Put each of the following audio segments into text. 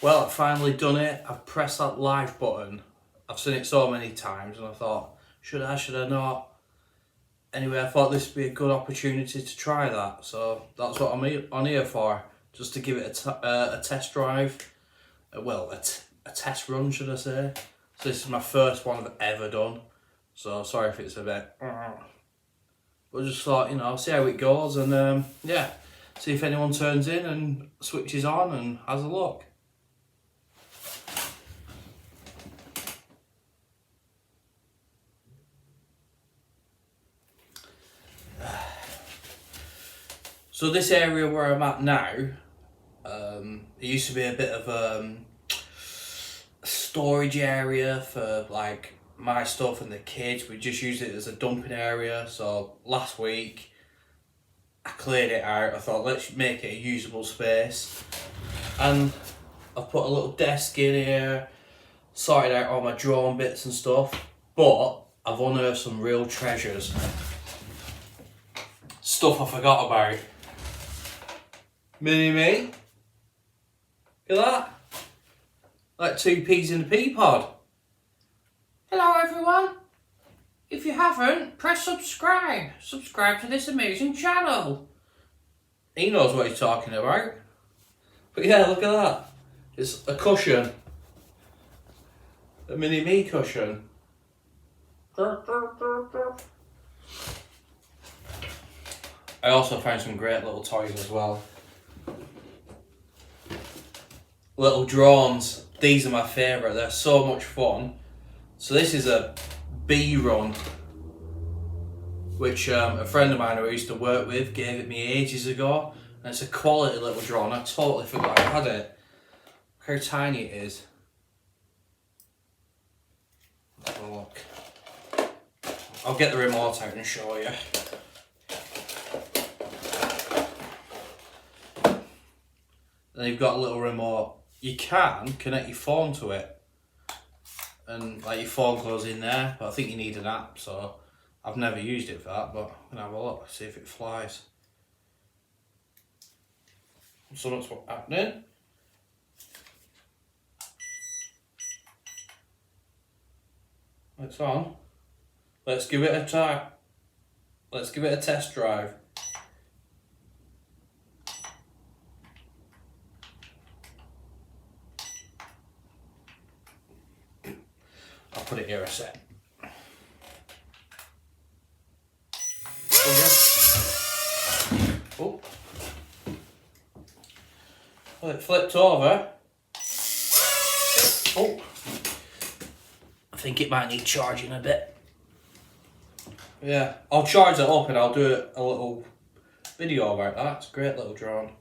Well, I've finally done it. I've pressed that live button. I've seen it so many times and I thought, should I not? Anyway, I thought this would be a good opportunity to try that. So that's what I'm on here for, just to give it a test drive. Well, a test run, should I say. So this is my first one I've ever done. So sorry if it's a bit... But just thought, you know, see how it goes and yeah, see if anyone turns in and switches on and has a look. So this area where I'm at now, it used to be a bit of a storage area for like my stuff and the kids. We just used it as a dumping area. So last week I cleared it out. I thought, let's make it a usable space, and I've put a little desk in here, sorted out all my drone bits and stuff. But I've unearthed some real treasures, stuff I forgot about. Mini-me. Look at that. Like 2 peas in a pea pod. Hello everyone. If you haven't, press subscribe. Subscribe to this amazing channel. He knows what he's talking about. But yeah, look at that. It's a cushion. A mini-me cushion. I also found some great little toys as well. Little drones. These are my favourite. They're so much fun. So this is a bee run, which a friend of mine who I used to work with gave it me ages ago. And it's a quality little drone. I totally forgot I had it. Look how tiny it is. Let's have a look. I'll get the remote out and show you. Then you've got a little remote. You can connect your phone to it, and like your phone goes in there, but I think you need an app, so I've never used it for that, but I'm gonna have a look, see if it flies. So that's what's happening. It's on. Let's give it a try. Let's give it a test drive. I'll put it here a sec. Oh. Well, it flipped over. Oh. I think it might need charging a bit. Yeah, I'll charge it up and I'll do a little video about that. It's a great little drone.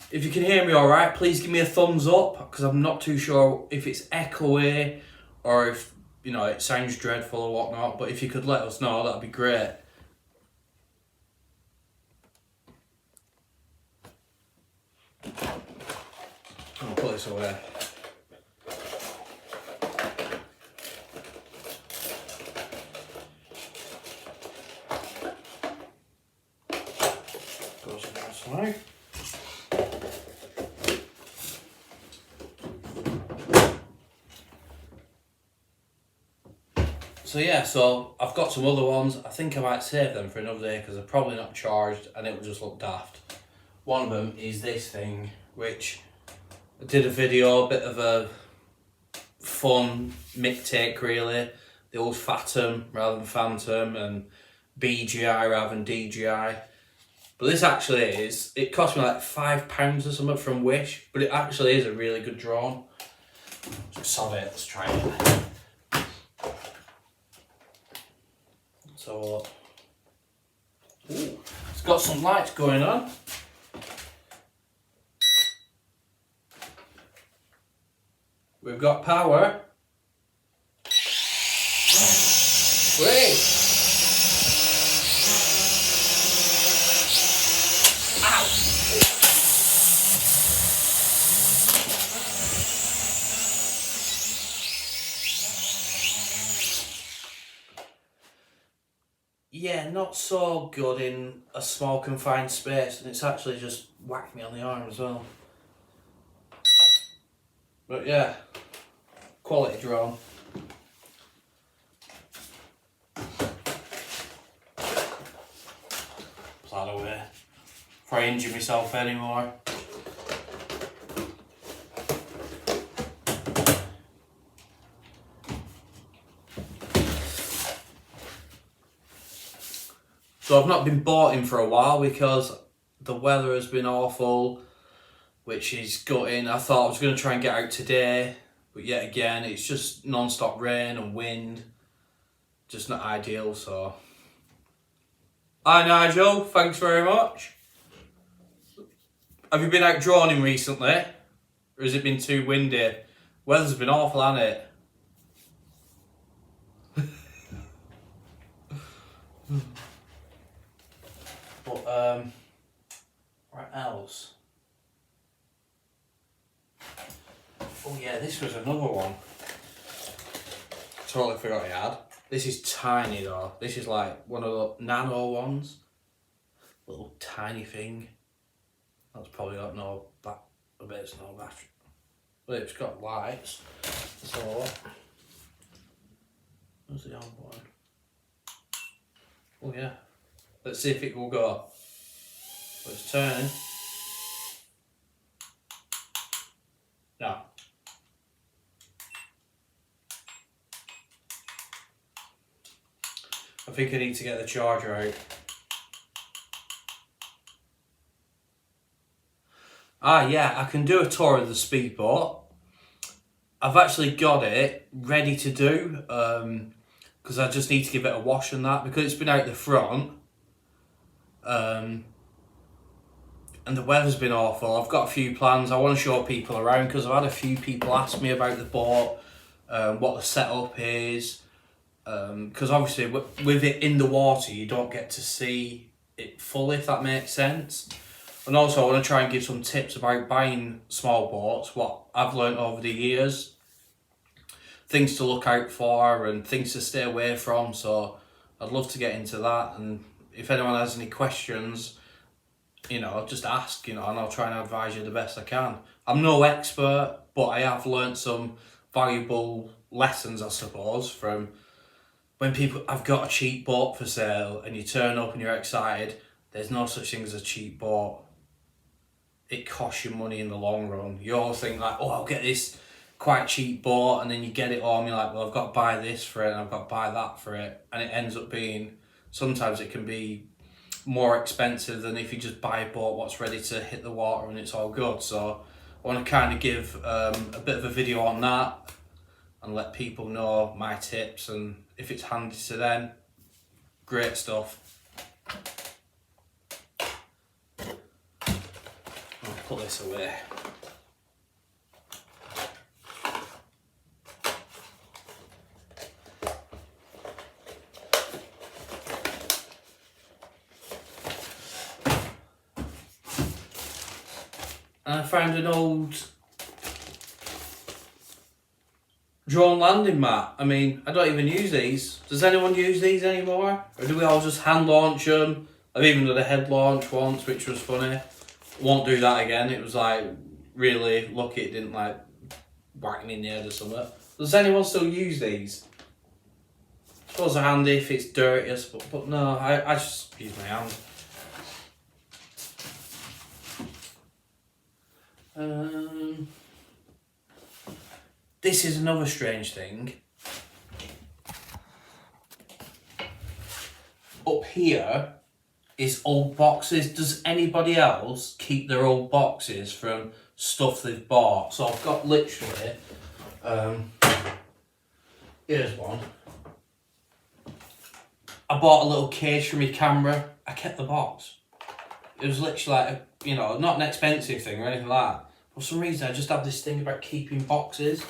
If you can hear me alright, please give me a thumbs up, because I'm not too sure if it's echoey or if, you know, it sounds dreadful or whatnot, but if you could let us know, that'd be great. I'll put this away. Goes on this way. So yeah, so I've got some other ones. I think I might save them for another day because they're probably not charged and it will just look daft. One of them is this thing, which I did a video, a bit of a fun mick take really. The old Fathom rather than Phantom, and BGI rather than DJI. But this actually is, it cost me like £5 or something from Wish, but it actually is a really good drone. So it, let's try it. So, ooh, it's got some lights going on. We've got power. Wait. Ow. Yeah, not so good in a small confined space, and it's actually just whacked me on the arm as well. But yeah, quality drone. Plan away before I injure myself anymore. So I've not been boating for a while because the weather has been awful, which is gutting. I thought I was going to try and get out today, but yet again it's just non-stop rain and wind. Just not ideal, so. Hi Nigel, thanks very much. Have you been out droning recently? Or has it been too windy? Weather's been awful, hasn't it? But what else? Oh yeah, this was another one. Totally forgot I had. This is tiny though. This is like one of the nano ones. Little tiny thing. That's probably got no back. I bet it's no battery. But it's got lights. So where's the Outboard? Oh yeah. Let's see if it will go. But it's turning. No. I think I need to get the charger out. Ah yeah, I can do a tour of the speedboat. I've actually got it ready to do because I just need to give it a wash and that because it's been out the front. And the weather's been awful. I've got a few plans. I want to show people around because I've had a few people ask me about the boat, what the setup is. Because obviously with it in the water you don't get to see it fully, if that makes sense. And also I want to try and give some tips about buying small boats, what I've learned over the years, things to look out for and things to stay away from. So I'd love to get into that, and if anyone has any questions, you know, just ask, you know, and I'll try and advise you the best I can. I'm no expert, but I have learned some valuable lessons, I suppose, from when people have got a cheap boat for sale and you turn up and you're excited. There's no such thing as a cheap boat. It costs you money in the long run. You always think like, oh, I'll get this quite cheap boat, and then you get it home, you're like, well, I've got to buy this for it and I've got to buy that for it. And it ends up being, sometimes it can be more expensive than if you just buy a boat what's ready to hit the water and it's all good. So I want to kind of give a bit of a video on that and let people know my tips, and if it's handy to them, great stuff. I'll put this away. And I found an old drone landing mat. I mean, I don't even use these. Does anyone use these anymore? Or do we all just hand launch them? I've even done a head launch once, which was funny. Won't do that again. It was like really lucky it didn't like whack me in the head or something. Does anyone still use these? I suppose they're handy if it's dirty, but no, I just use my hand. This is another strange thing. Up here is old boxes. Does anybody else keep their old boxes from stuff they've bought? So I've got literally, here's one. I bought a little case for my camera. I kept the box. It was literally like, you know, not an expensive thing or anything like that. For some reason, I just have this thing about keeping boxes.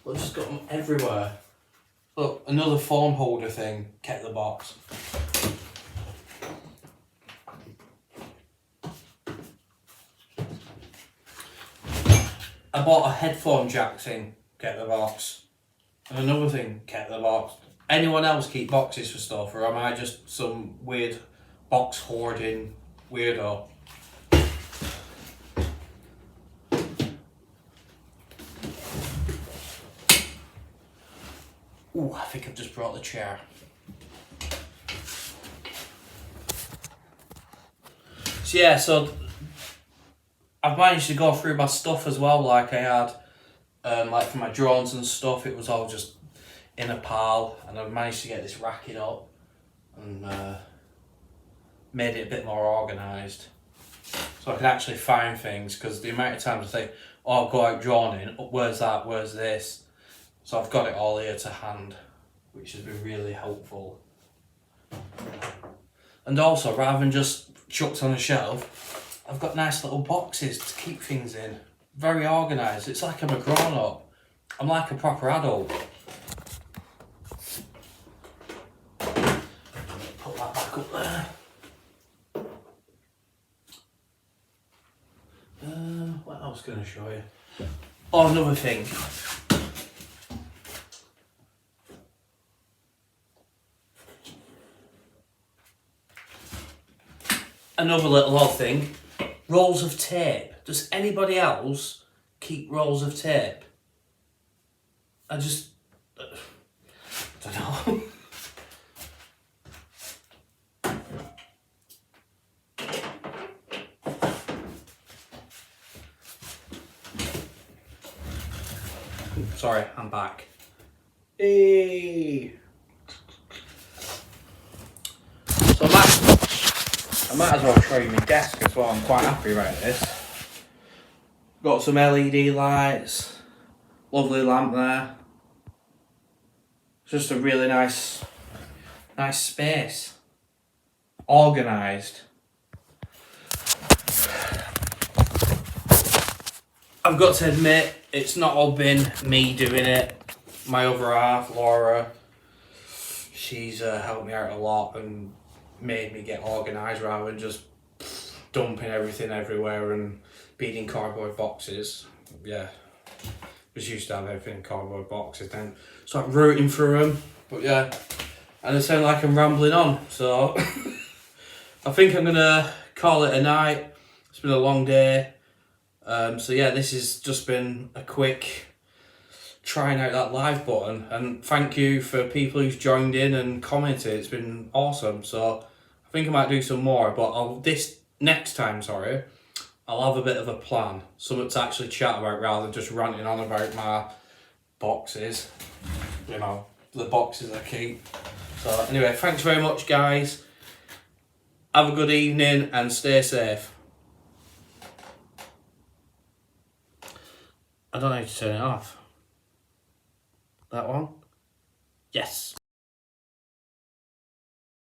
I've just got them everywhere. Look, another phone holder thing, kept the box. I bought a headphone jack thing, kept the box. And another thing, kept the box. Anyone else keep boxes for stuff, or am I just some weird box hoarding weirdo? Ooh, I think I've just brought the chair. So yeah, so I've managed to go through my stuff as well, like I had, like for my drones and stuff, it was all just in a pile, and I've managed to get this racking up and made it a bit more organised. So I can actually find things, because the amount of times I think, oh, I'll go out droning, where's that, where's this? So I've got it all here to hand, which has been really helpful. And also, rather than just chucked on a shelf, I've got nice little boxes to keep things in. Very organised. It's like I'm a grown-up. I'm like a proper adult. Put that back up there. What else can I show you? Oh, another thing. Another little odd thing. Rolls of tape. Does anybody else keep rolls of tape? I don't know. Sorry, I'm back. Hey. So I might as well show you my desk as well. I'm quite happy about this. Got some LED lights, lovely lamp there. It's just a really nice space, organised. I've got to admit, it's not all been me doing it. My other half, Laura, she's helped me out a lot and made me get organised rather than just dumping everything everywhere and being in cardboard boxes. Yeah, just used to have everything in cardboard boxes, then start rooting through them. But yeah, and it sounds like I'm rambling on, so I think I'm gonna call it a night. It's been a long day. So yeah, this has just been a quick trying out that live button, and thank you for people who's joined in and commented. It's been awesome. So I think I might do some more, but next time, I'll have a bit of a plan, something to actually chat about rather than just ranting on about my boxes, you know, the boxes I keep. So anyway, thanks very much guys. Have a good evening and stay safe. I don't know how to turn it off. That one? Yes.